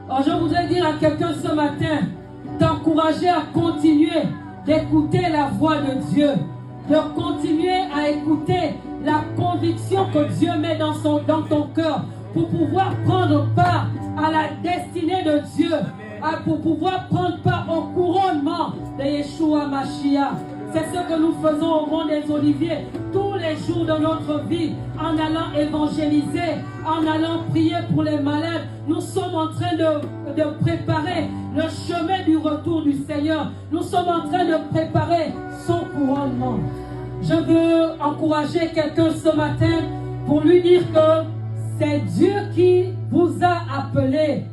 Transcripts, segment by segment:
Alors je voudrais dire à quelqu'un ce matin, t'encourager à continuer d'écouter la voix de Dieu, de continuer à écouter la conviction que Dieu met dans ton cœur pour pouvoir prendre part à la destinée de Dieu, pour pouvoir prendre part au couronnement de Yeshua Mashiach. C'est ce que nous faisons au Mont des Oliviers tous les jours de notre vie, en allant évangéliser, en allant prier pour les malades. Nous sommes en train de préparer le chemin du retour du Seigneur. Nous sommes en train de préparer son couronnement. Je veux encourager quelqu'un ce matin pour lui dire que c'est Dieu qui vous a appelé.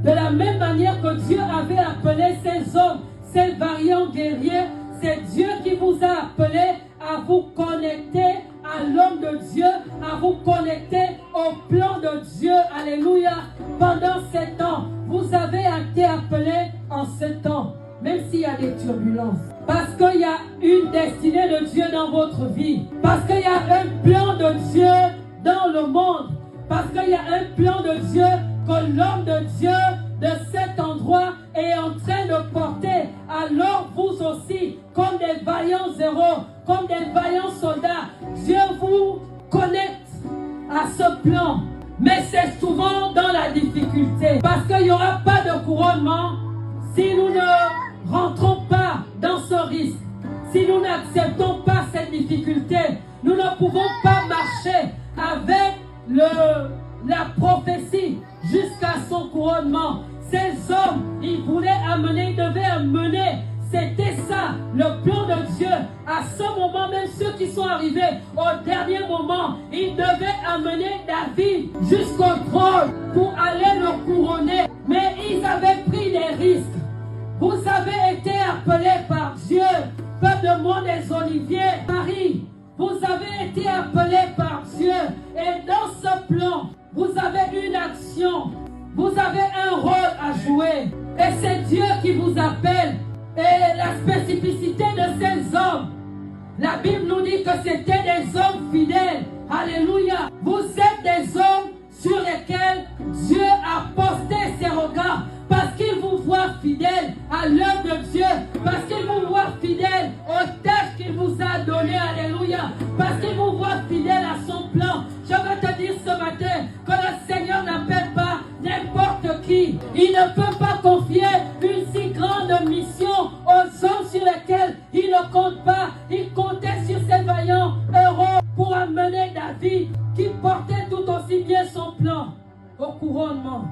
De la même manière que Dieu avait appelé ces hommes, ces vaillants guerriers, c'est Dieu qui vous a appelé à vous connecter à l'homme de Dieu, à vous connecter au plan de Dieu. Alléluia. Pendant 7 ans, vous avez été appelé en 7 ans, même s'il y a des turbulences. Parce qu'il y a une destinée de Dieu dans votre vie. Parce qu'il y a un plan de Dieu dans le monde. Parce qu'il y a un plan de Dieu que l'homme de Dieu de cet endroit est en train de porter. Alors vous aussi, comme des vaillants héros, comme des vaillants soldats, Dieu vous connecte à ce plan. Mais c'est souvent dans la difficulté. Parce qu'il n'y aura pas de couronnement si nous ne rentrons pas dans ce risque. Si nous n'acceptons pas cette difficulté, nous ne pouvons pas marcher avec la prophétie jusqu'à son couronnement. Ces hommes, ils voulaient amener, ils devaient amener. C'était ça, le plan de Dieu. À ce moment, même ceux qui sont arrivés au dernier moment, ils devaient amener David jusqu'au trône pour aller le couronner. Mais ils avaient pris des risques. Vous avez été appelés par Dieu, peuple de Mont des Oliviers, Paris. Vous avez été appelés par Dieu. Et dans ce plan, vous avez une action. Vous avez un rôle à jouer. Et c'est Dieu qui vous appelle. Et la spécificité de ces hommes, la Bible nous dit que c'était des hommes fidèles. Alléluia. Vous êtes des hommes sur lesquels Dieu a posté ses regards. Parce qu'il vous voit fidèle à l'œuvre de Dieu. Parce qu'il vous voit fidèle aux tâches qu'il vous a données. Alléluia. Parce qu'il vous voit fidèle à son plan. Je veux te dire ce matin que le Seigneur n'appelle pas n'importe qui. Il ne peut pas confier une si grande mission aux hommes sur lesquels il ne compte pas. Il comptait sur ces vaillants héros pour amener David qui portait tout aussi bien son plan au couronnement.